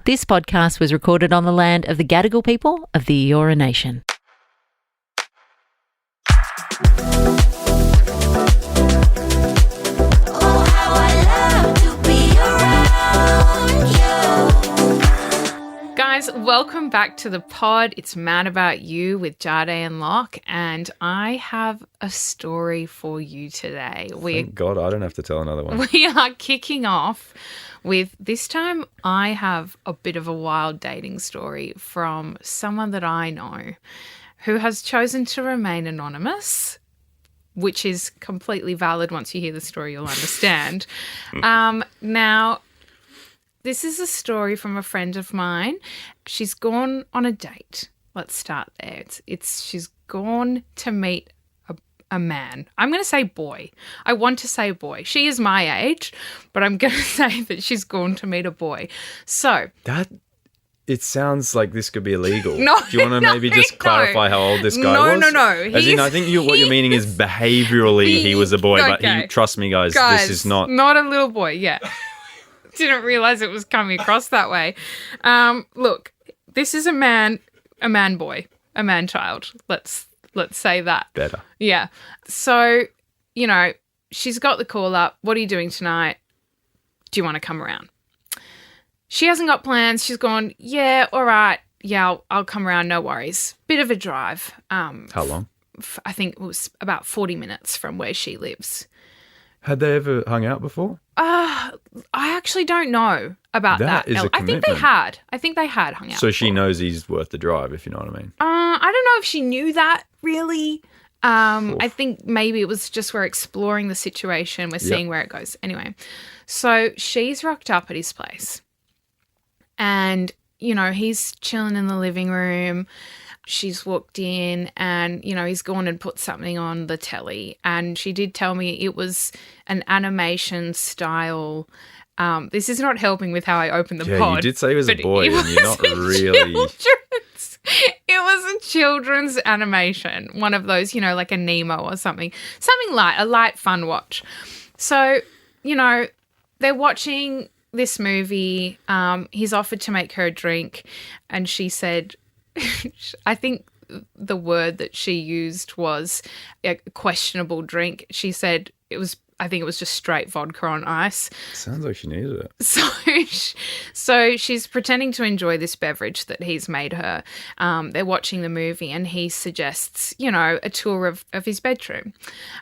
This podcast was recorded on the land of the Gadigal People of the Eora Nation. Guys, welcome back to the pod. It's Mad About You with Jadé and Lachie, and I have a story for you today. Thank God I don't have to tell another one. We are kicking off with, this time I have a bit of a wild dating story from someone that I know who has chosen to remain anonymous, which is completely valid. Once you hear the story, you'll understand. Now, this is a story from a friend of mine. She's gone on a date. Let's start there. She's gone to meet a man. I'm going to say boy. I want to say boy. She is my age, but I'm going to say that she's gone to meet a boy. So It sounds like this could be illegal. No, do you want to maybe just clarify how old this guy was? No. As in, I think what you're meaning is behaviourally he was a boy, Okay. but trust me, guys, this is not a little boy. Yeah. Didn't realise it was coming across that way. Look, this is a man boy, a man child. Let's say that. better. Yeah. So, she's got the call up. What are you doing tonight? Do you want to come around? She hasn't got plans. She's gone, yeah, all right. Yeah, I'll come around. No worries. Bit of a drive. How long? I think it was about 40 minutes from where she lives. Had they ever hung out before? I actually don't know about that. That is a I think they had hung out. So she knows he's worth the drive, if you know what I mean. I don't know if she knew that, really. I think maybe it was just we're exploring the situation. We're seeing where it goes. Anyway, so she's rocked up at his place. And, he's chilling in the living room. She's walked in and, he's gone and put something on the telly. And she did tell me it was an animation style. This is not helping with how I opened the pod. You did say he was a boy and you're not really... It was a children's animation. One of those, like a Nemo or something. Something light, a light, fun watch. So, they're watching this movie. He's offered to make her a drink. And she said... I think the word that she used was a questionable drink. She said I think it was just straight vodka on ice. Sounds like she needed it. So she's pretending to enjoy this beverage that he's made her. They're watching the movie and he suggests, a tour of his bedroom.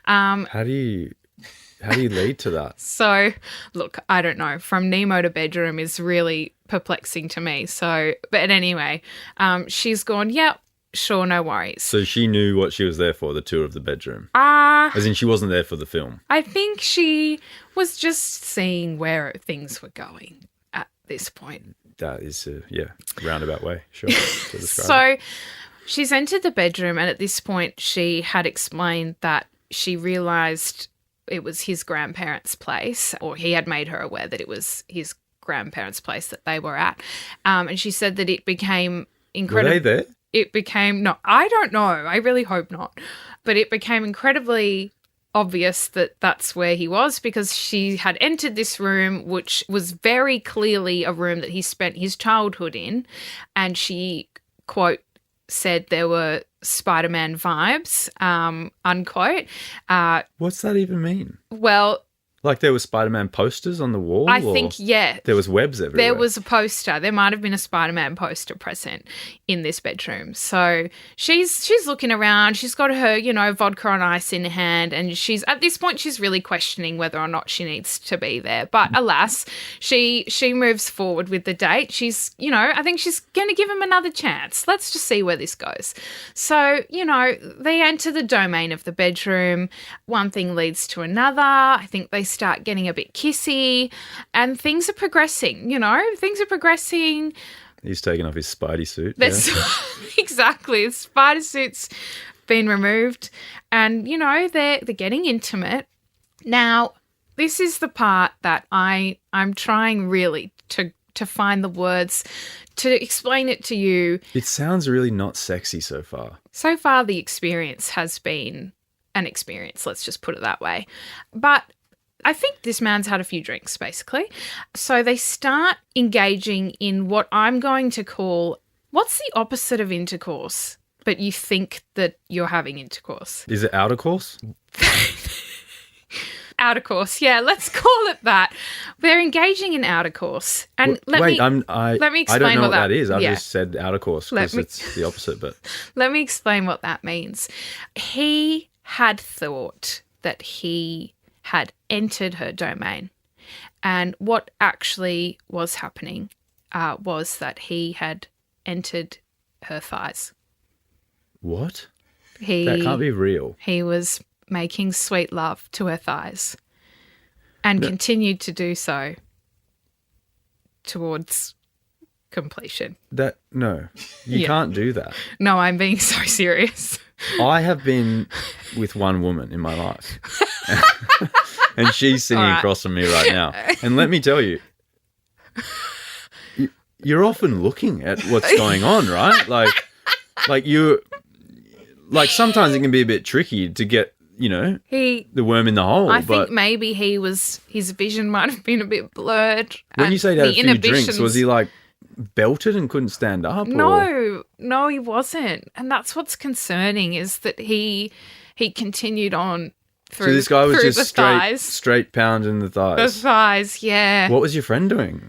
How do you lead to that? So, look, I don't know. From Nemo to bedroom is really perplexing to me. So, but anyway, she's gone, yeah, sure, no worries. So she knew what she was there for, the tour of the bedroom? As in she wasn't there for the film? I think she was just seeing where things were going at this point. That is a, roundabout way, sure, to describe So it. she's entered the bedroom and at this point she had explained that she realised it was his grandparents' place, or he had made her aware that it was his grandparents' place that they were at. And she said that it became incredible. Were they there? It became, no, I don't know. I really hope not. But it became incredibly obvious that that's where he was because she had entered this room, which was very clearly a room that he spent his childhood in. And she, quote, said there were Spider-Man vibes, unquote. What's that even mean? Well, like there were Spider-Man posters on the wall? I think, yeah. There was webs everywhere? There was a poster. There might have been a Spider-Man poster present in this bedroom. So she's looking around. She's got her, vodka on ice in hand. And at this point, she's really questioning whether or not she needs to be there. But alas, she moves forward with the date. She's, I think she's going to give him another chance. Let's just see where this goes. So, they enter the domain of the bedroom. One thing leads to another. I think they start getting a bit kissy and things are progressing, things are progressing. He's taken off his Spidey suit. Exactly. His spider suit's been removed and, they're getting intimate. Now, this is the part that I'm trying really to find the words to explain it to you. It sounds really not sexy so far. So far, the experience has been an experience, let's just put it that way. But I think this man's had a few drinks, basically. So they start engaging in what I'm going to call, what's the opposite of intercourse? But you think that you're having intercourse. Is it outer course? Outer course, yeah, let's call it that. They're engaging in outer course. And let me explain I don't know what that is. I've yeah. just said outer course because it's the opposite. But let me explain what that means. He had thought that he had entered her domain. And what actually was happening was that he had entered her thighs. What? That can't be real. He was making sweet love to her thighs and continued to do so towards completion. You can't do that. No, I'm being so serious. I have been with one woman in my life and she's sitting across from me right now. And let me tell you, you're often looking at what's going on, right? Like sometimes it can be a bit tricky to get, the worm in the hole. I think maybe his vision might have been a bit blurred. When you say he had a few drinks, was he like belted and couldn't stand up? No, he wasn't. And that's what's concerning is that he continued on through. So this guy was just straight pounding the thighs. The thighs, yeah. What was your friend doing?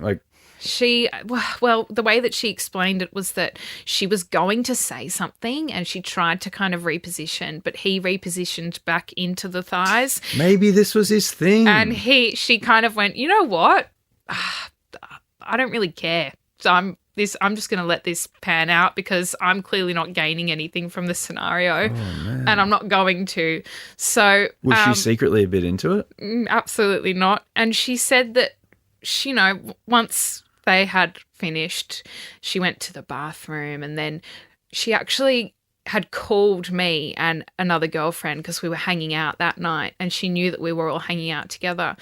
The way that she explained it was that she was going to say something and she tried to kind of reposition, but he repositioned back into the thighs. Maybe this was his thing. And she kind of went, you know what? I don't really care. So I'm just going to let this pan out because I'm clearly not gaining anything from this scenario, and I'm not going to. So was she secretly a bit into it? Absolutely not. And she said that once they had finished, she went to the bathroom and then she actually had called me and another girlfriend because we were hanging out that night and she knew that we were all hanging out together.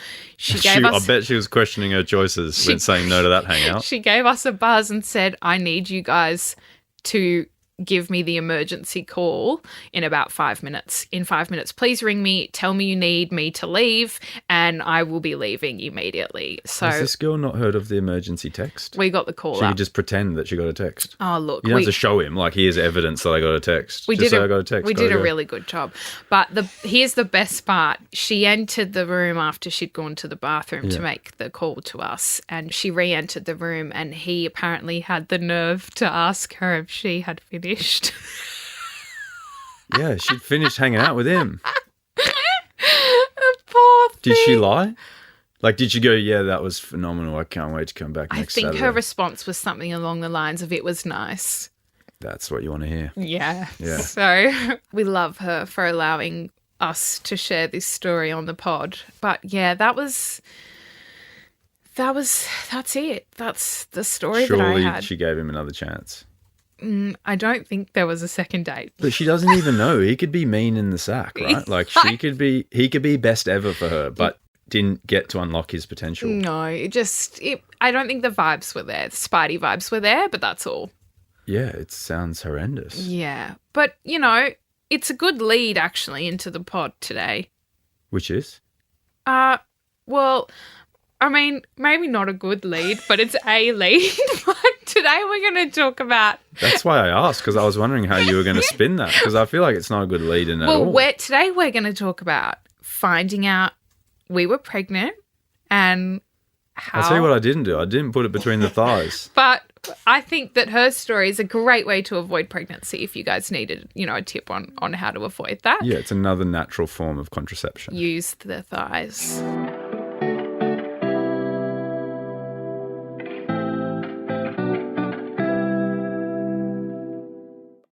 I bet she was questioning her choices when saying no to that hangout. She gave us a buzz and said, I need you guys to give me the emergency call in about 5 minutes. In 5 minutes, please ring me, tell me you need me to leave, and I will be leaving immediately. So has this girl not heard of the emergency text? We got the call. She could just pretend that she got a text. Oh, look. You don't have to show him, like, here's evidence that I got a text. I got a text. We did a really good job. But here's the best part. She entered the room after she'd gone to the bathroom to make the call to us, and she re-entered the room, and he apparently had the nerve to ask her if she had finished. Yeah, she'd finished hanging out with him. Poor thing. Did she lie? Like, did she go, yeah, that was phenomenal, I can't wait to come back next Saturday? I think her response was something along the lines of, it was nice. That's what you want to hear. Yeah. So we love her for allowing us to share this story on the pod. But yeah, that's it. That's the story that I had. Surely she gave him another chance. I don't think there was a second date. But she doesn't even know. He could be mean in the sack, right? Like he could be best ever for her, but didn't get to unlock his potential. No, I don't think the vibes were there. The Spidey vibes were there, but that's all. Yeah, it sounds horrendous. Yeah. But, it's a good lead actually into the pod today. Which is? Well, I mean, maybe not a good lead, but it's a lead. But today we're going to talk about... That's why I asked, because I was wondering how you were going to spin that, because I feel like it's not a good lead in at all. Well, today we're going to talk about finding out we were pregnant and how... I'll tell you what I didn't do. I didn't put it between the thighs. But I think that her story is a great way to avoid pregnancy if you guys needed, a tip on how to avoid that. Yeah, it's another natural form of contraception. Use the thighs.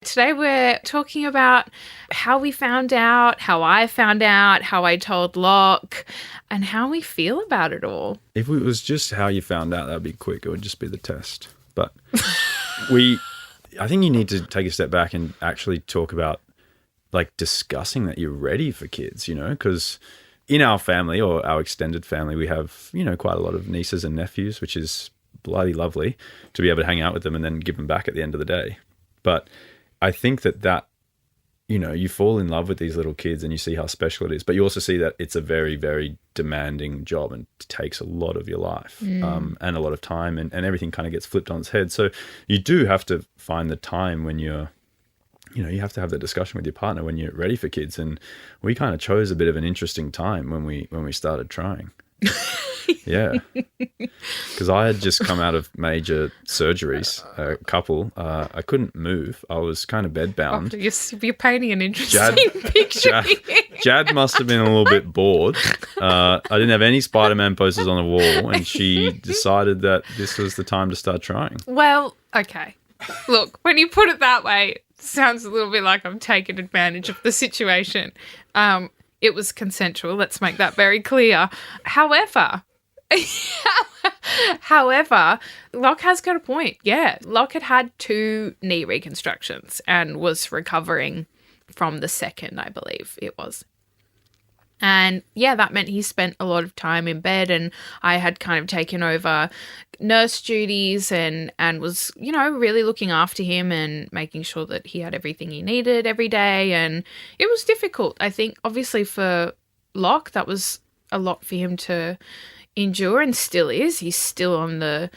Today we're talking about how we found out, how I found out, how I told Locke, and how we feel about it all. If it was just how you found out, that would be quick. It would just be the test. But I think you need to take a step back and actually talk about, like, discussing that you're ready for kids, because in our family or our extended family, we have, quite a lot of nieces and nephews, which is bloody lovely to be able to hang out with them and then give them back at the end of the day. But I think that you fall in love with these little kids and you see how special it is, but you also see that it's a very, very demanding job and takes a lot of your life and a lot of time, and everything kind of gets flipped on its head. So you do have to find the time when you have to have that discussion with your partner when you're ready for kids. And we kind of chose a bit of an interesting time when we started trying. Yeah, because I had just come out of major surgeries, a couple. I couldn't move. I was kind of bedbound. You're painting an interesting picture. Jad must have been a little bit bored. I didn't have any Spider-Man posters on the wall, and she decided that this was the time to start trying. Well, okay. Look, when you put it that way, it sounds a little bit like I'm taking advantage of the situation. It was consensual. Let's make that very clear. However, Locke has got a point. Yeah, Locke had 2 knee reconstructions and was recovering from the second, I believe it was. And yeah, that meant he spent a lot of time in bed, and I had kind of taken over nurse duties and was, really looking after him and making sure that he had everything he needed every day. And it was difficult. I think obviously for Locke, that was a lot for him to endure, and still is. He's still on the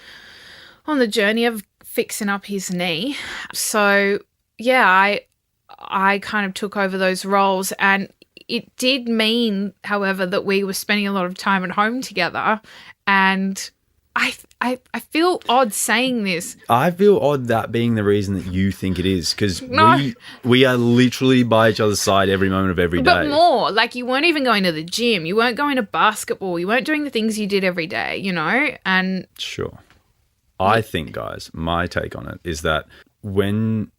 journey of fixing up his knee. So yeah, I kind of took over those roles, and it did mean, however, that we were spending a lot of time at home together. And I feel odd saying this. I feel odd that being the reason that you think it is, because we are literally by each other's side every moment of every day. But more, like you weren't even going to the gym. You weren't going to basketball. You weren't doing the things you did every day, and... Sure. I think, guys, my take on it is that when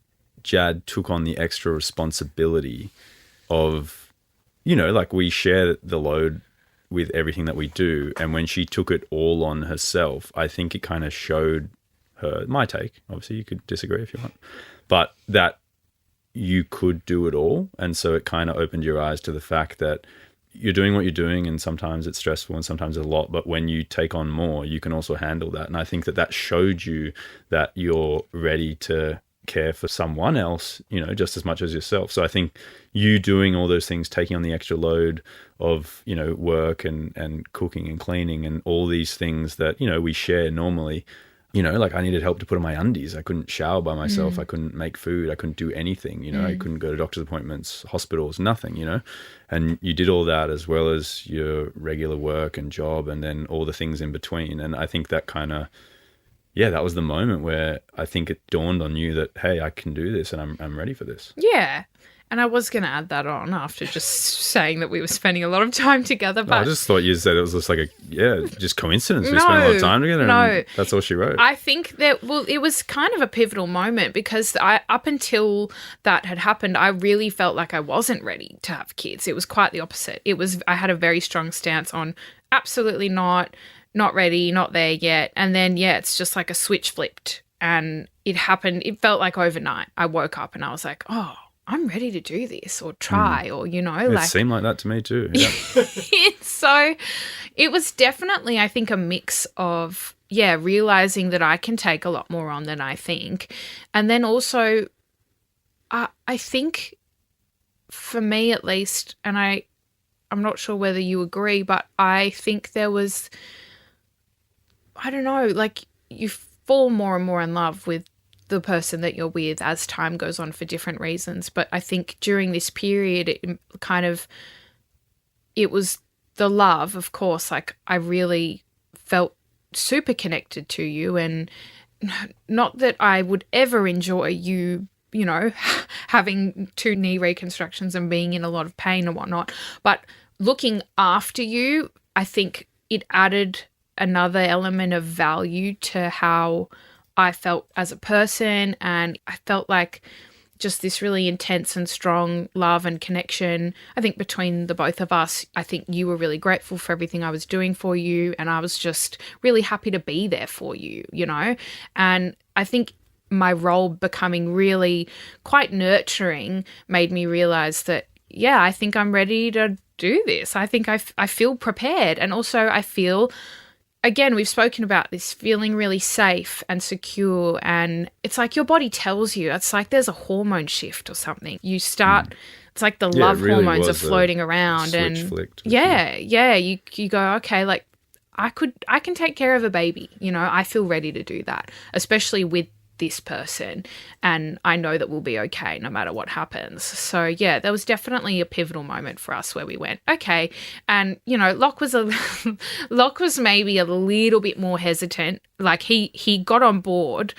Jad took on the extra responsibility of... like we share the load with everything that we do. And when she took it all on herself, I think it kind of showed her, my take, obviously you could disagree if you want, but that you could do it all. And so it kind of opened your eyes to the fact that you're doing what you're doing, and sometimes it's stressful and sometimes it's a lot, but when you take on more, you can also handle that. And I think that showed you that you're ready to care for someone else, just as much as yourself. So I think you doing all those things, taking on the extra load of, work and cooking and cleaning and all these things that, we share normally, like I needed help to put on my undies. I couldn't shower by myself. I couldn't make food. I couldn't do anything, I couldn't go to doctor's appointments, hospitals, nothing, and you did all that as well as your regular work and job and then all the things in between. And I think that kind of, that was the moment where I think it dawned on you that, hey, I can do this and I'm ready for this. Yeah. And I was going to add that on after just saying that we were spending a lot of time together. But I just thought you said it was just like just coincidence. We spent a lot of time together and that's all she wrote. I think that, it was kind of a pivotal moment because up until that had happened, I really felt like I wasn't ready to have kids. It was quite the opposite. I had a very strong stance on absolutely not ready, not there yet. And then, it's just like a switch flipped and it happened. It felt like overnight. I woke up and I was like, oh, I'm ready to do this or try or, It seemed like that to me too. Yeah. So it was definitely, I think, a mix of, realizing that I can take a lot more on than I think. And then also, I think for me at least, and I'm not sure whether you agree, but I think there was... I don't know, like you fall more and more in love with the person that you're with as time goes on for different reasons. But I think during this period, it was the love, of course. Like I really felt super connected to you, and not that I would ever enjoy you, having 2 knee reconstructions and being in a lot of pain and whatnot, but looking after you, I think it added another element of value to how I felt as a person, and I felt like just this really intense and strong love and connection, I think, between the both of us. I think you were really grateful for everything I was doing for you, and I was just really happy to be there for you, and I think my role becoming really quite nurturing made me realize that, I think I'm ready to do this. I think I feel prepared, and also I feel again, we've spoken about this feeling really safe and secure, and it's like your body tells you. It's like there's a hormone shift or something. You start, it's like the love it really hormones are was floating around, switch and flicked. you go, okay, like I can take care of a baby. You know, I feel ready to do that, especially with this person, and I know that we'll be okay no matter what happens. So yeah, there was definitely a pivotal moment for us where we went, okay. And you know, Locke was maybe a little bit more hesitant. Like he got on board.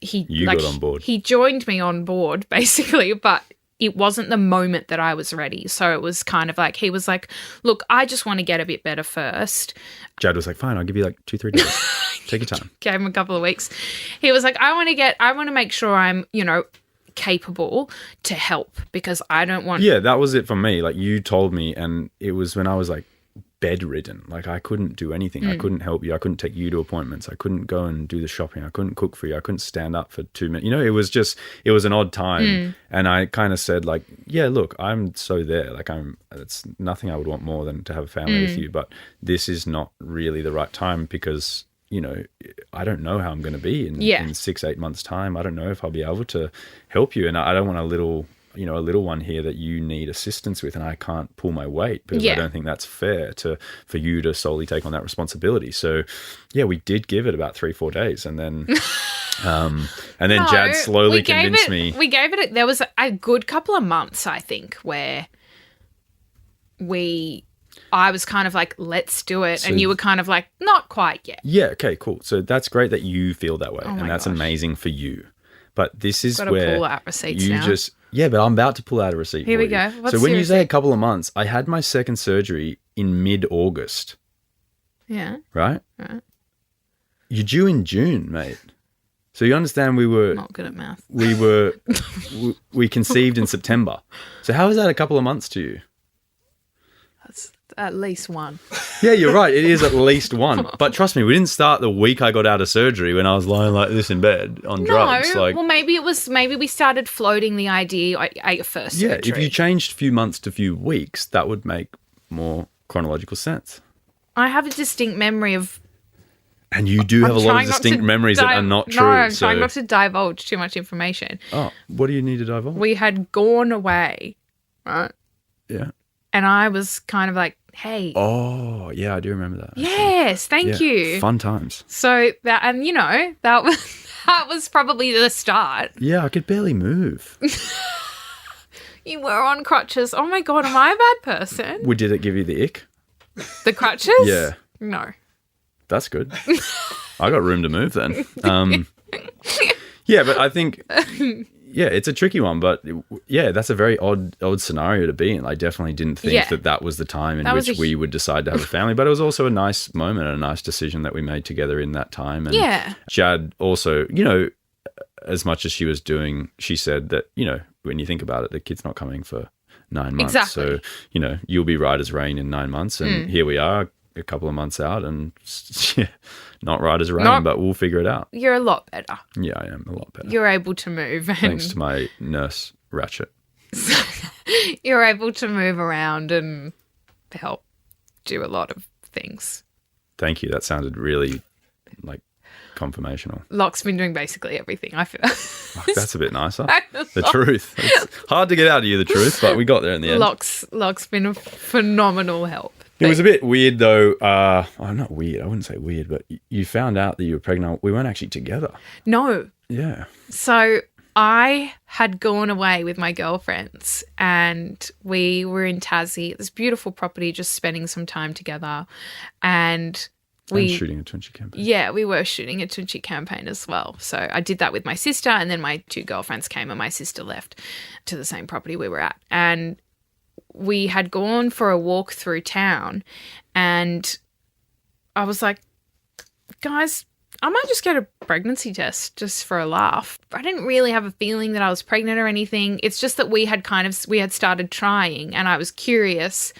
Got on board. He joined me on board basically, but it wasn't the moment that I was ready. So it was kind of like, he was like, look, I just want to get a bit better first. Jad was like, fine, I'll give you like 2-3 days. Take your time. Gave him a couple of weeks. He was like, I want to make sure I'm, you know, capable to help, because I don't want... Yeah, that was it for me. Like, you told me, and it was when I was like bedridden. Like, I couldn't do anything. I couldn't help you. I couldn't take you to appointments. I couldn't go and do the shopping. I couldn't cook for you. I couldn't stand up for 2 minutes. You know, it was an odd time. And I kind of said like, yeah, look, I'm so there. Like, it's nothing I would want more than to have a family with you. But this is not really the right time, because, you know, I don't know how I'm going to be in 6-8 months' time. I don't know if I'll be able to help you. And I don't want a little one here that you need assistance with, and I can't pull my weight, because I don't think that's fair for you to solely take on that responsibility. So yeah, we did give it about 3-4 days, and then Jad slowly convinced me. We gave it, there was a good couple of months, I think, where I was kind of like, let's do it. And you were kind of like, not quite yet. Yeah. Okay, cool. So that's great that you feel that way. And that's amazing for you. But this is where pull out receipts you now. But I'm about to pull out a receipt. Here for we you. go. What's so when your you say a receipt? couple of months, I had my second surgery in mid-August. Yeah. Right? You're due in June, mate. So you understand we were... Not good at math. We conceived in September. So how is that a couple of months to you? That's at least one. Yeah, you're right. It is at least one. But trust me, we didn't start the week I got out of surgery when I was lying like this in bed on drugs. Like, well, maybe we started floating the idea at your first surgery. Yeah, if you changed few months to few weeks, that would make more chronological sense. I have a distinct memory of... And you do have a lot of distinct memories that are not true. No, I'm trying not to divulge too much information. Oh, what do you need to divulge? We had gone away, right? Yeah. And I was kind of like, hey. Oh, yeah, I do remember that. Yes, thank you. Fun times. So that, and you know, that was probably the start. Yeah, I could barely move. You were on crutches. Oh my God, am I a bad person? Did it give you the ick? The crutches? Yeah. No. That's good. I got room to move then. Yeah, but I think... Yeah, it's a tricky one, but yeah, that's a very odd scenario to be in. I definitely didn't think that was the time in which we would decide to have a family, but it was also a nice moment and a nice decision that we made together in that time. And Jad also, you know, as much as she was doing, she said that, you know, when you think about it, the kid's not coming for 9 months. Exactly. So, you know, you'll be right as rain in 9 months. And here we are a couple of months out and not right as rain, but we'll figure it out. You're a lot better. Yeah, I am a lot better. You're able to move. Thanks to my nurse, Ratchet. You're able to move around and help do a lot of things. Thank you. That sounded really, like, confirmational. Locke's been doing basically everything, I feel. Oh, that's a bit nicer. The truth. It's hard to get out of you, the truth, but we got there in the end. Locke's been a phenomenal help. It was a bit weird, though. Not weird. I wouldn't say weird, but you found out that you were pregnant. We weren't actually together. No. Yeah. So I had gone away with my girlfriends and we were in Tassie, this beautiful property, just spending some time together. And shooting a Tunchi campaign. Yeah, we were shooting a Tunchi campaign as well. So I did that with my sister, and then my 2 girlfriends came and my sister left to the same property we were at. And we had gone for a walk through town and I was like, guys, I might just get a pregnancy test just for a laugh. I didn't really have a feeling that I was pregnant or anything. It's just that we had started trying and I was curious.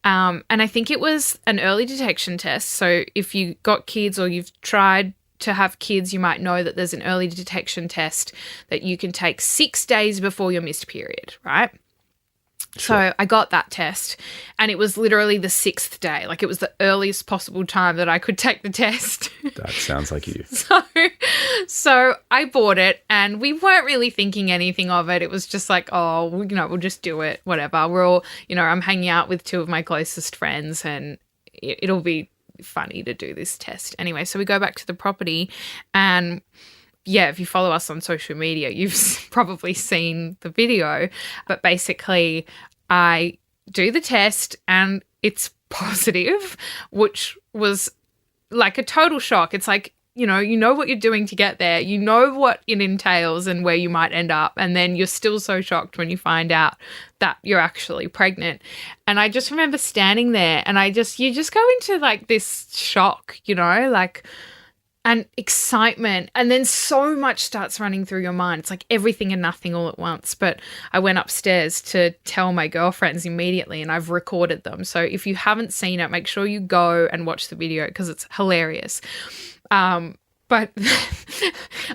And I think it was an early detection test. So if you got kids or you've tried to have kids, you might know that there's an early detection test that you can take 6 days before your missed period, right? So I got that test, and it was literally the 6th day. Like, it was the earliest possible time that I could take the test. That sounds like you. So I bought it, and we weren't really thinking anything of it. It was just like, oh, we'll just do it, whatever. We're all, I'm hanging out with 2 of my closest friends, and it'll be funny to do this test. Anyway, so we go back to the property, and yeah, if you follow us on social media, you've probably seen the video. But basically, I do the test and it's positive, which was like a total shock. It's like, you know what you're doing to get there. You know what it entails and where you might end up. And then you're still so shocked when you find out that you're actually pregnant. And I just remember standing there and you just go into like this shock, and excitement, and then so much starts running through your mind. It's like everything and nothing all at once. But I went upstairs to tell my girlfriends immediately, and I've recorded them. So if you haven't seen it, make sure you go and watch the video because it's hilarious. But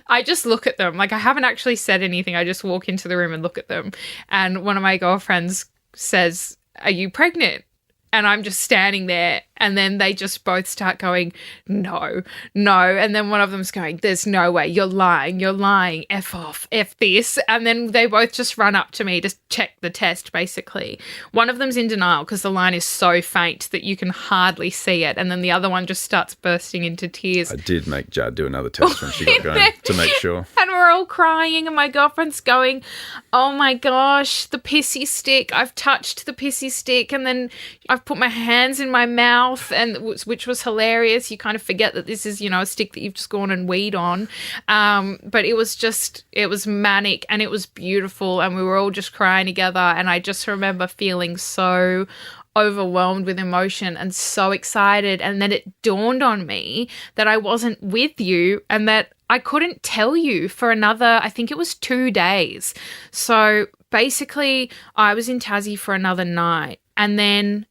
I just look at them. Like, I haven't actually said anything. I just walk into the room and look at them. And one of my girlfriends says, "Are you pregnant?" And I'm just standing there, and then they just both start going, no. And then one of them's going, "There's no way, you're lying, F off, F this." And then they both just run up to me to check the test, basically. One of them's in denial because the line is so faint that you can hardly see it. And then the other one just starts bursting into tears. I did make Jad do another test when she got going to make sure. And we're all crying, and my girlfriend's going, "Oh my gosh, the pissy stick. I've touched the pissy stick, and then I've put my hands in my mouth," and which was hilarious. You kind of forget that this is, a stick that you've just gone and weed on. But it was manic, and it was beautiful, and we were all just crying together. And I just remember feeling so overwhelmed with emotion and so excited. And then it dawned on me that I wasn't with you and that I couldn't tell you for another, I think it was 2 days. So basically I was in Tassie for another night, and then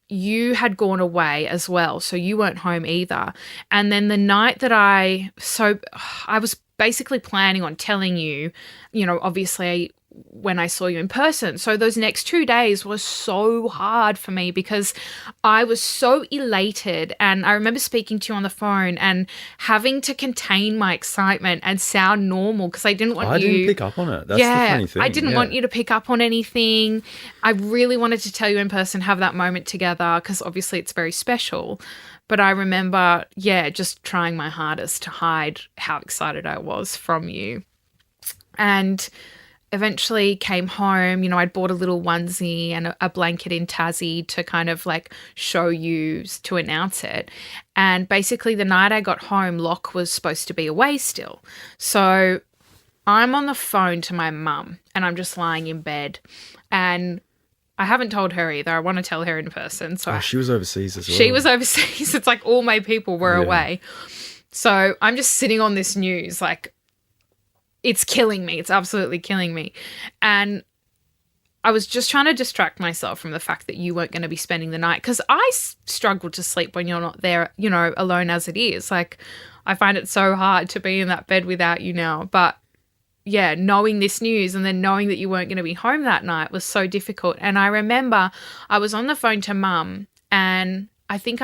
you had gone away as well, so you weren't home either. And then the night that I was basically planning on telling you, obviously when I saw you in person. So those next 2 days was so hard for me because I was so elated, and I remember speaking to you on the phone and having to contain my excitement and sound normal because I didn't want you... I didn't pick up on it. That's the funny thing. I didn't want you to pick up on anything. I really wanted to tell you in person, have that moment together because obviously it's very special. But I remember, just trying my hardest to hide how excited I was from you. And eventually came home, I'd bought a little onesie and a blanket in Tassie to kind of like show you to announce it. And basically the night I got home, Locke was supposed to be away still. So I'm on the phone to my mum and I'm just lying in bed, and I haven't told her either. I want to tell her in person. So she was overseas as well. She was overseas. It's like all my people were away. So I'm just sitting on this news, like, it's killing me. It's absolutely killing me. And I was just trying to distract myself from the fact that you weren't going to be spending the night, because I struggle to sleep when you're not there, alone as it is. Like, I find it so hard to be in that bed without you now. But yeah, knowing this news and then knowing that you weren't going to be home that night was so difficult. And I remember I was on the phone to Mum, and I think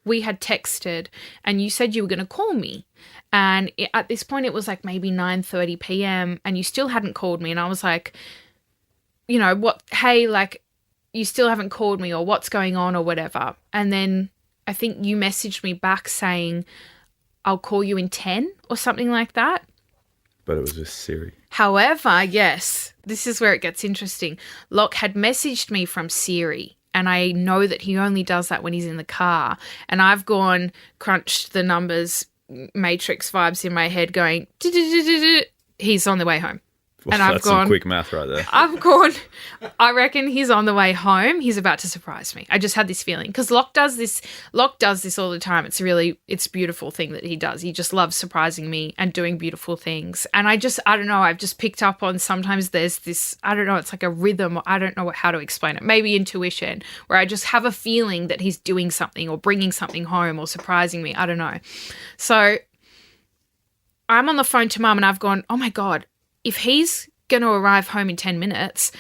we had texted, and you said you were going to call me. And at this point, it was like maybe 9:30 p.m. and you still hadn't called me. And I was like, what? Hey, like, you still haven't called me, or what's going on, or whatever. And then I think you messaged me back saying, "I'll call you in 10 or something like that." But it was with Siri. However, yes, this is where it gets interesting. Locke had messaged me from Siri. And I know that he only does that when he's in the car. And I've gone, crunched the numbers, Matrix vibes in my head going, he's on the way home. Well, and I've that's gone, some quick math right there. I've gone, I reckon he's on the way home. He's about to surprise me. I just had this feeling because Locke does this all the time. It's a beautiful thing that he does. He just loves surprising me and doing beautiful things. And I don't know, I've just picked up on, sometimes there's this, I don't know, it's like a rhythm. I don't know how to explain it. Maybe intuition, where I just have a feeling that he's doing something or bringing something home or surprising me. I don't know. So I'm on the phone to Mum and I've gone, oh my God, if he's going to arrive home in 10 minutes,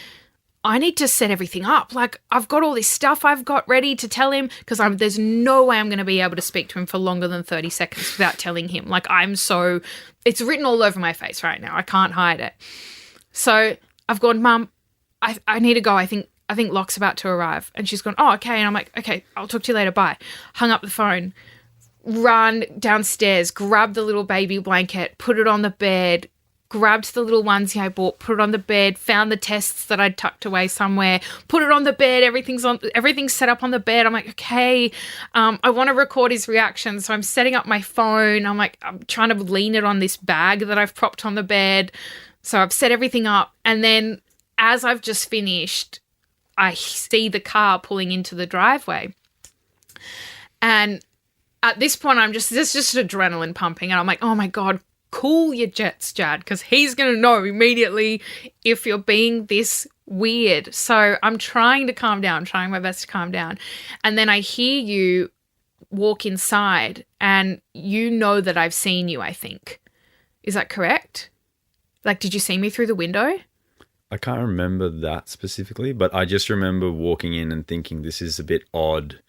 I need to set everything up. Like, I've got all this stuff I've got ready to tell him because there's no way I'm going to be able to speak to him for longer than 30 seconds without telling him. Like, it's written all over my face right now. I can't hide it. So I've gone, Mum, I need to go. I think Locke's about to arrive. And she's gone, oh, okay. And I'm like, okay, I'll talk to you later. Bye. Hung up the phone, run downstairs, grab the little baby blanket, put it on the bed, grabbed the little onesie I bought, put it on the bed, found the tests that I'd tucked away somewhere, put it on the bed, everything's set up on the bed. I'm like, okay, I want to record his reaction. So I'm setting up my phone. I'm trying to lean it on this bag that I've propped on the bed. So I've set everything up. And then as I've just finished, I see the car pulling into the driveway. And at this point, there's just adrenaline pumping. And I'm like, oh my God, cool your jets, Jad, because he's going to know immediately if you're being this weird. So I'm trying to calm down, trying my best to calm down. And then I hear you walk inside and you know that I've seen you, I think. Is that correct? Like, did you see me through the window? I can't remember that specifically, but I just remember walking in and thinking this is a bit odd.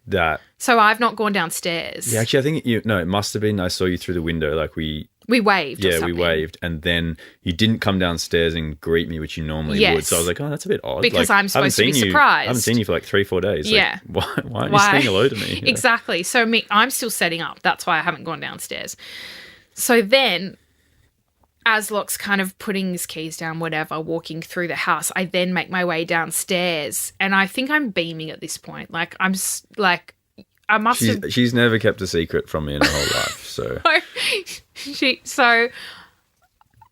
That. So I've not gone downstairs. Yeah, actually, I think it must have been I saw you through the window, like we waved. Yeah, we waved, and then you didn't come downstairs and greet me, which you normally would. So I was like, oh, that's a bit odd. Because I'm supposed to be surprised. I haven't seen you for like 3-4 days. Yeah. Like, why aren't you saying hello to me? Exactly. So I'm still setting up. That's why I haven't gone downstairs. So then, as Locke's kind of putting his keys down, whatever, walking through the house, I then make my way downstairs, and I think I'm beaming at this point. Like, I must have... She's never kept a secret from me in her whole life, so... So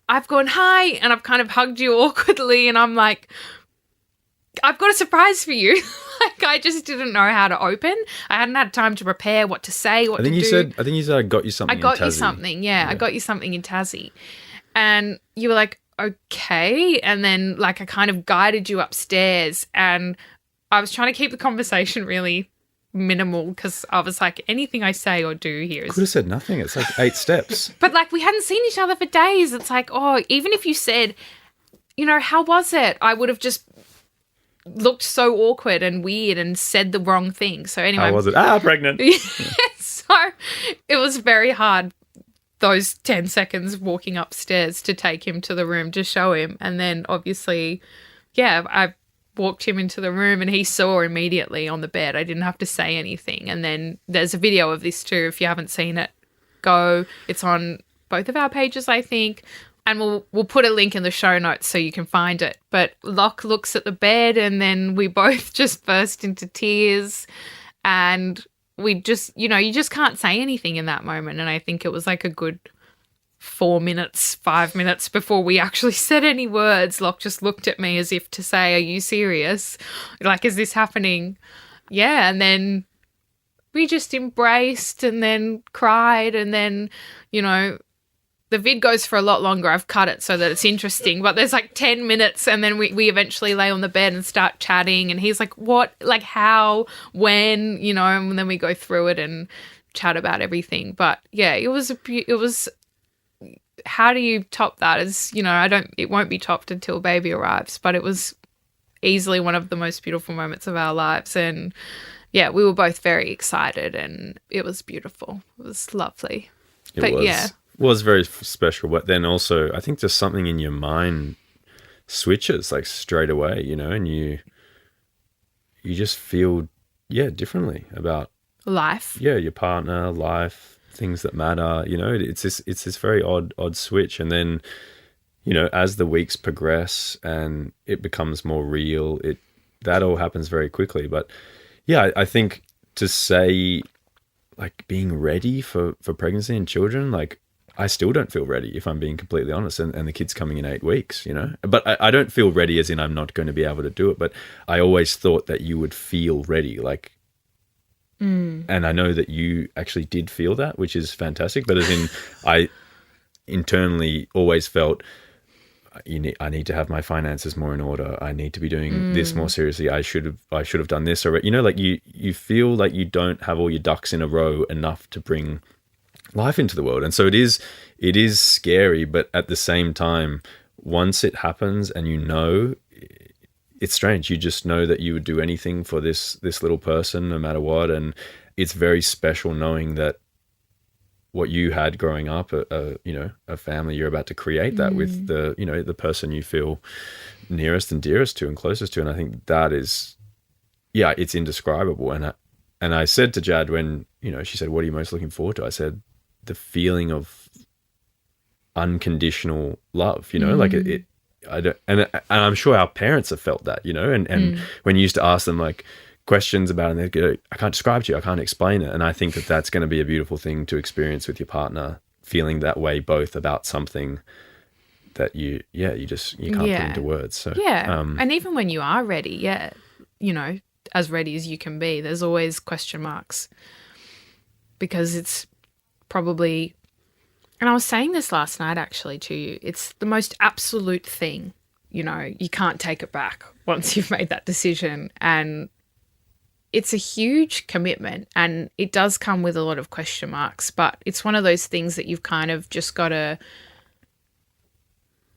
I've gone, hi, and I've kind of hugged you awkwardly, and I'm like, I've got a surprise for you. Like, I just didn't know how to open. I hadn't had time to prepare what to say, what to do. I think you said I got you something in Tassie. I got you something, yeah. I got you something in Tassie. And you were like, okay. And then, like, I kind of guided you upstairs, and I was trying to keep the conversation really minimal because I was like, anything I say or do here is... Could have said nothing. It's like 8 steps. But, like, we hadn't seen each other for days. It's like, oh, even if you said, how was it? I would have just looked so awkward and weird and said the wrong thing. So anyway... How was it? Pregnant. So it was very hard, those 10 seconds walking upstairs to take him to the room to show him. And then obviously, I walked him into the room and he saw immediately on the bed. I didn't have to say anything. And then there's a video of this too. If you haven't seen it, go. It's on both of our pages, I think. And we'll put a link in the show notes so you can find it. But Locke looks at the bed and then we both just burst into tears. And we just, you just can't say anything in that moment. And I think it was like a good 5 minutes before we actually said any words. Locke just looked at me as if to say, are you serious? Like, is this happening? Yeah. And then we just embraced and then cried. And then, the vid goes for a lot longer. I've cut it so that it's interesting, but there's like 10 minutes and then we eventually lay on the bed and start chatting and he's like, what, like how, when, and then we go through it and chat about everything. But yeah, it was, how do you top that? It won't be topped until baby arrives, but it was easily one of the most beautiful moments of our lives. And yeah, we were both very excited and it was beautiful. It was lovely. It was very special, but then also I think there's something in your mind switches like straight away, and you just feel differently about life. Yeah, your partner, life, things that matter. It's this very odd switch, and then as the weeks progress and it becomes more real, that all happens very quickly. But yeah, I think to say like being ready for pregnancy and children, like I still don't feel ready, if I'm being completely honest, and the kid's coming in 8 weeks, But I don't feel ready as in I'm not going to be able to do it, but I always thought that you would feel ready, like, and I know that you actually did feel that, which is fantastic, but as in I internally always felt I need to have my finances more in order. I need to be doing this more seriously. I should have done this already. Like you feel like you don't have all your ducks in a row enough to bring life into the world. And so it is scary, but at the same time, once it happens and it's strange. You just know that you would do anything for this little person, no matter what. And it's very special knowing that what you had growing up, a family, you're about to create that with the person you feel nearest and dearest to and closest to. And I think that is, it's indescribable. And I said to Jad when, she said, what are you most looking forward to? I said, the feeling of unconditional love, like it I don't, and I'm sure our parents have felt that, and when you used to ask them like questions about it, and they'd go, I can't describe to you, I can't explain it. And I think that that's going to be a beautiful thing to experience with your partner, feeling that way both about something that you can't put into words. So and even when you are ready, as ready as you can be, there's always question marks, because it's probably, and I was saying this last night actually to you, it's the most absolute thing, you can't take it back once you've made that decision. And it's a huge commitment, and it does come with a lot of question marks, but it's one of those things that you've kind of just got to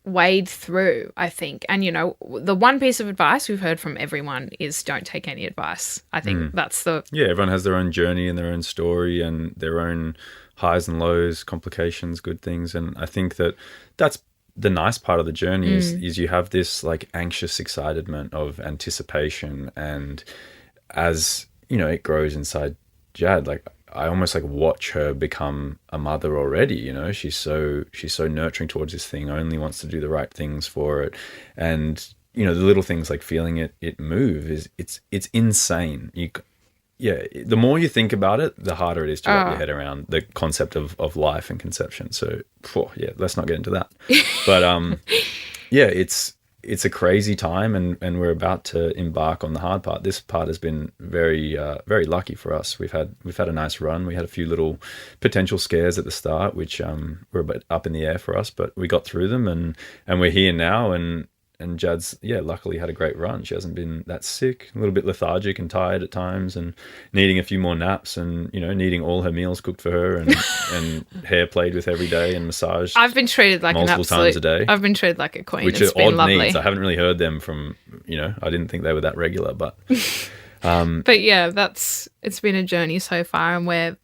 wade through, I think. And, the one piece of advice we've heard from everyone is don't take any advice. I think that's everyone has their own journey and their own story and their own highs and lows, complications, good things. And I think that that's the nice part of the journey is you have this like anxious excitement of anticipation. And as, it grows inside Jad, like I almost like watch her become a mother already, she's so nurturing towards this thing, only wants to do the right things for it. And, the little things like feeling it move it's insane. The more you think about it, the harder it is to wrap your head around the concept of life and conception. So, let's not get into that. But, it's a crazy time, and we're about to embark on the hard part. This part has been very, very lucky for us. We've had a nice run. We had a few little potential scares at the start, which were a bit up in the air for us, but we got through them, and we're here now. And Jad's, luckily had a great run. She hasn't been that sick, a little bit lethargic and tired at times, and needing a few more naps, and, needing all her meals cooked for her, and hair played with every day and massaged. I've been treated like multiple times a day. I've been treated like a queen. Which it's are been odd lovely. needs. I haven't really heard them from, I didn't think they were that regular, but. But it's been a journey so far, and we're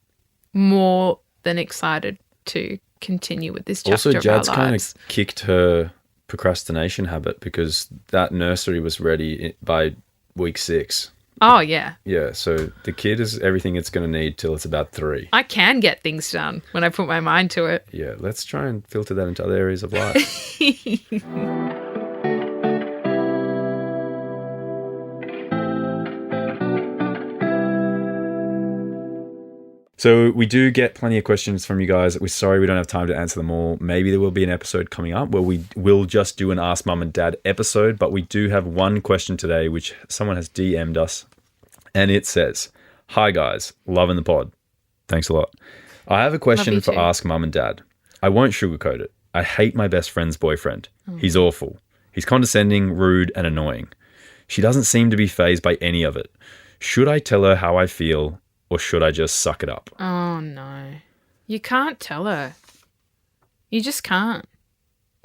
more than excited to continue with this chapter also, of our Jad's lives. kind of kicked her procrastination habit, because that nursery was ready by week 6. Oh, yeah. Yeah, so the kid is everything it's going to need till it's about 3. I can get things done when I put my mind to it. Yeah, let's try and filter that into other areas of life. So we do get plenty of questions from you guys. We're sorry we don't have time to answer them all. Maybe there will be an episode coming up where we will just do an Ask Mum and Dad episode, but we do have one question today which someone has DM'd us, and it says, "Hi guys, loving the pod. Thanks a lot. I have a question for Ask Mum and Dad. I won't sugarcoat it. I hate my best friend's boyfriend. He's awful. He's condescending, rude, and annoying. She doesn't seem to be fazed by any of it. Should I tell her how I feel, or should I just suck it up?" Oh, no. You can't tell her. You just can't.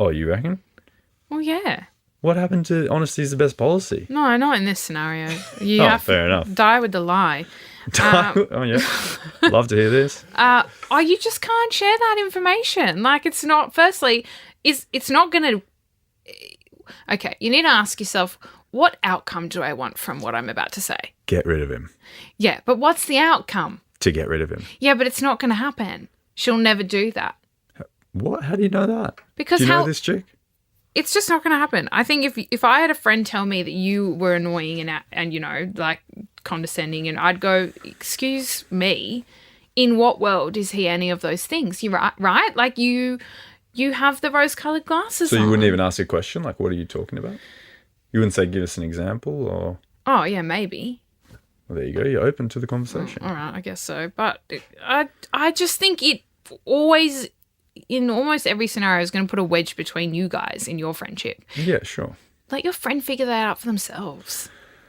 Oh, you reckon? Well, yeah. What happened to honesty is the best policy? No, not in this scenario. You Oh, have fair to enough. die with the lie. Oh, yeah. Love to hear this. You just can't share that information. Like, it's not, firstly, it's not going to, okay, you need to ask yourself, what outcome do I want from what I'm about to say? Get rid of him. Yeah, but what's the outcome? To get rid of him. Yeah, but it's not going to happen. She'll never do that. What? How do you know that? Because do you know this chick? It's just not going to happen. I think if I had a friend tell me that you were annoying and like condescending, and I'd go, excuse me, in what world is he any of those things? You're right? Like you have the rose-coloured glasses on. So you wouldn't even ask a question? Like, what are you talking about? You wouldn't say, give us an example, or? Oh, yeah, maybe. Well, there you go. You're open to the conversation. All right, I guess so. But I just think it always, in almost every scenario, is going to put a wedge between you guys in your friendship. Yeah, sure. Let your friend figure that out for themselves.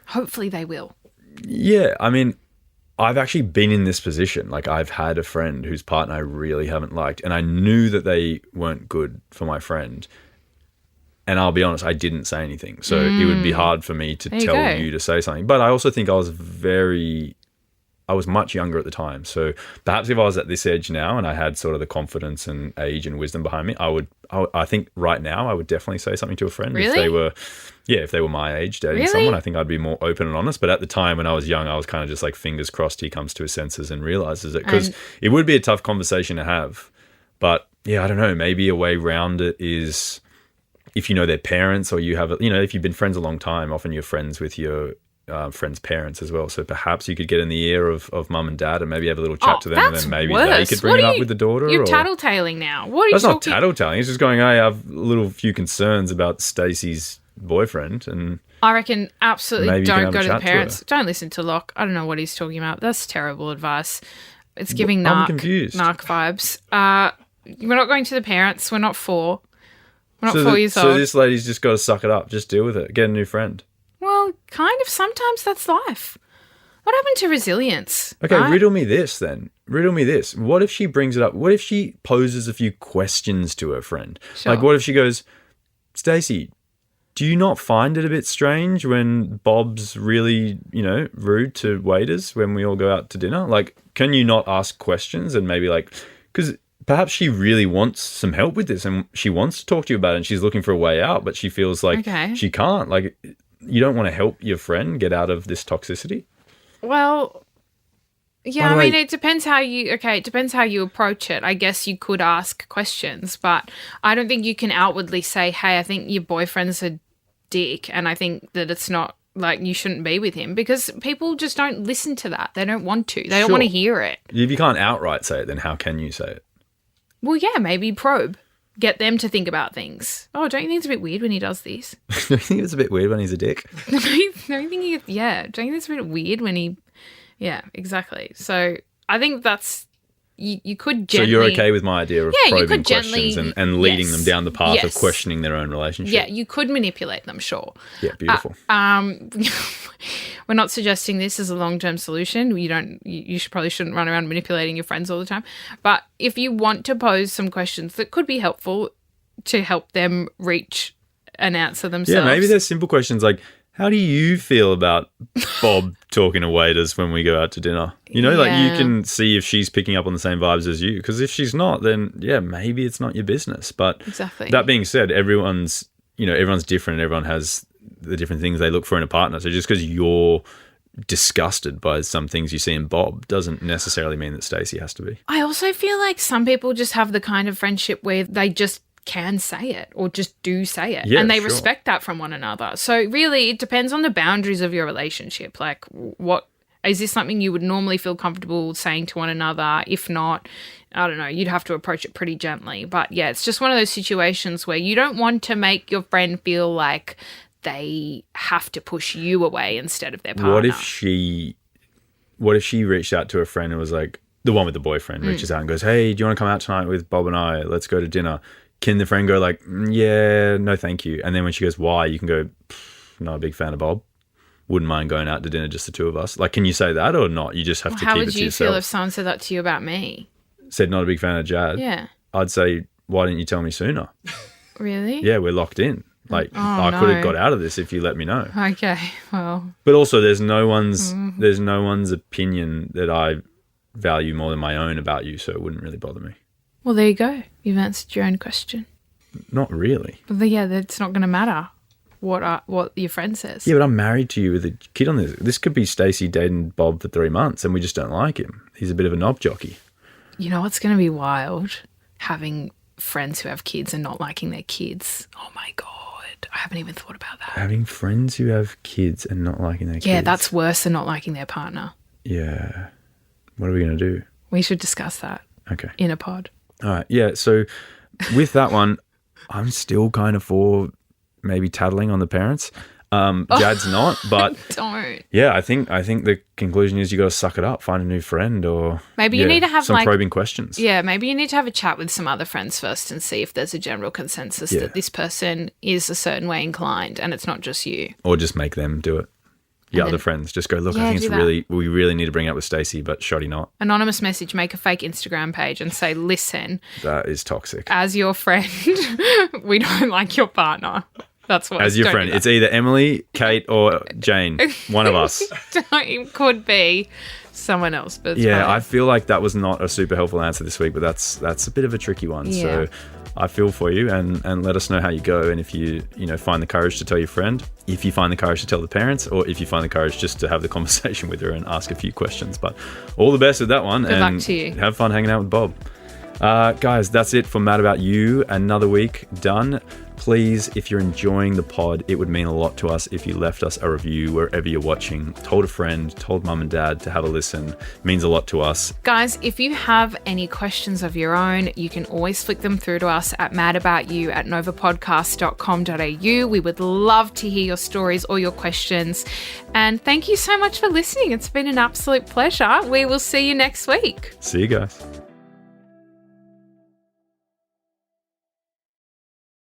Hopefully they will. Yeah, I mean, I've actually been in this position. Like, I've had a friend whose partner I really haven't liked, and I knew that they weren't good for my friend. And I'll be honest, I didn't say anything. So it would be hard for me to tell you to say something. But I also think I was much younger at the time. So perhaps if I was at this age now and I had sort of the confidence and age and wisdom behind me, I think right now I would definitely say something to a friend. Really? If they were my age dating someone, I think I'd be more open and honest. But at the time when I was young, I was kind of just like, fingers crossed he comes to his senses and realizes it. Because it would be a tough conversation to have. But yeah, I don't know, maybe a way around it is if you know their parents, or you have, if you've been friends a long time, often you're friends with your friends' parents as well. So perhaps you could get in the ear of mum and dad and maybe have a little chat to them, and then maybe they could bring it up with the daughter. You're tattletaling now. What are That's you talking? Not tattletaling. It's just going, I have a few concerns about Stacey's boyfriend, and I reckon absolutely don't go to the parents. To don't listen to Locke. I don't know what he's talking about. That's terrible advice. It's giving I'm confused. narc vibes. We're not going to the parents. We're not 4. We're not 4 years old. So this lady's just got to suck it up. Just deal with it. Get a new friend. Well, kind of. Sometimes that's life. What happened to resilience? Okay, right? riddle me this then. Riddle me this. What if she brings it up? What if she poses a few questions to her friend? Sure. Like, what if she goes, Stacey, do you not find it a bit strange when Bob's really, rude to waiters when we all go out to dinner? Like, can you not ask questions and maybe because perhaps she really wants some help with this and she wants to talk to you about it and she's looking for a way out, but she feels like she can't. Like, you don't want to help your friend get out of this toxicity? Well, yeah, I mean, it depends how you approach it. I guess you could ask questions, but I don't think you can outwardly say, hey, I think your boyfriend's a dick and I think that it's not, like, you shouldn't be with him, because people just don't listen to that. They don't want to. They don't want to hear it. If you can't outright say it, then how can you say it? Well, yeah, maybe probe. Get them to think about things. Oh, don't you think it's a bit weird when he does this? Don't you think it's a bit weird when he's a dick? Don't you think it's a bit weird when he... Yeah, exactly. So I think that's... You could gently... So you're okay with my idea of probing questions and leading them down the path of questioning their own relationship? Yeah, you could manipulate them, sure. Yeah, beautiful. We're not suggesting this as a long-term solution. You probably shouldn't run around manipulating your friends all the time. But if you want to pose some questions that could be helpful to help them reach an answer themselves. Yeah, maybe there's simple questions like, how do you feel about Bob talking to waiters when we go out to dinner? You can see if she's picking up on the same vibes as you. Because if she's not, then, yeah, maybe it's not your business. But that being said, everyone's different and everyone has the different things they look for in a partner. So just because you're disgusted by some things you see in Bob doesn't necessarily mean that Stacey has to be. I also feel like some people just have the kind of friendship where they just can say it or just do say it, and they respect that from one another. So really it depends on the boundaries of your relationship. Like, what is this something you would normally feel comfortable saying to one another? If not, I don't know, you'd have to approach it pretty gently. But yeah, it's just one of those situations where you don't want to make your friend feel like they have to push you away instead of their partner. What if she reached out to a friend and was like, the one with the boyfriend reaches out and goes, hey, do you want to come out tonight with Bob and I? Let's go to dinner. Can the friend go like, yeah, no, thank you? And then when she goes, why? You can go, not a big fan of Bob. Wouldn't mind going out to dinner, just the two of us. Like, can you say that or not? You just have to keep it to yourself. How would you feel if someone said that to you about me? Said not a big fan of Jad? Yeah. I'd say, why didn't you tell me sooner? Really? Yeah, we're locked in. Like, I could have got out of this if you let me know. Okay, well. But also, there's no one's opinion that I value more than my own about you, so it wouldn't really bother me. Well, there you go. You've answered your own question. Not really. But yeah, that's not going to matter what your friend says. Yeah, but I'm married to you with a kid on this. This could be Stacey dating Bob for 3 months and we just don't like him. He's a bit of a knob jockey. You know what's going to be wild? Having friends who have kids and not liking their kids. Oh my God. I haven't even thought about that. Having friends who have kids and not liking their kids. Yeah, that's worse than not liking their partner. Yeah. What are we going to do? We should discuss that. Okay. In a pod. All right. Yeah. So with that one, I'm still kind of for maybe tattling on the parents. Jad's not, but don't. Yeah, I think the conclusion is you got to suck it up, find a new friend, or maybe you need to have some probing questions. Yeah, maybe you need to have a chat with some other friends first and see if there's a general consensus that this person is a certain way inclined, and it's not just you. Or just make them do it. your other friends. Just go, look, Yeah, I think do it's that. we really need to bring it up with Stacey, but shoddy not. Anonymous message, make a fake Instagram page and say, listen, That is toxic. as your friend, we don't like your partner. That's what. As your don't friend, do that. it's either Emily, Kate, or Jane. One of us. It could be someone else, but it's Yeah, fine. I feel like that was not a super helpful answer this week, but that's a bit of a tricky one. Yeah. So I feel for you, and let us know how you go, and if you find the courage to tell your friend, if you find the courage to tell the parents, or if you find the courage just to have the conversation with her and ask a few questions. But all the best with that one. Good luck and to you. Have fun hanging out with Bob. Guys, that's it for Mad About You. Another week done. Please, if you're enjoying the pod, it would mean a lot to us if you left us a review wherever you're watching, told a friend, told mum and dad to have a listen. It means a lot to us. Guys, if you have any questions of your own, you can always flick them through to us at madaboutyou@novapodcast.com.au. We would love to hear your stories or your questions. And thank you so much for listening. It's been an absolute pleasure. We will see you next week. See you guys.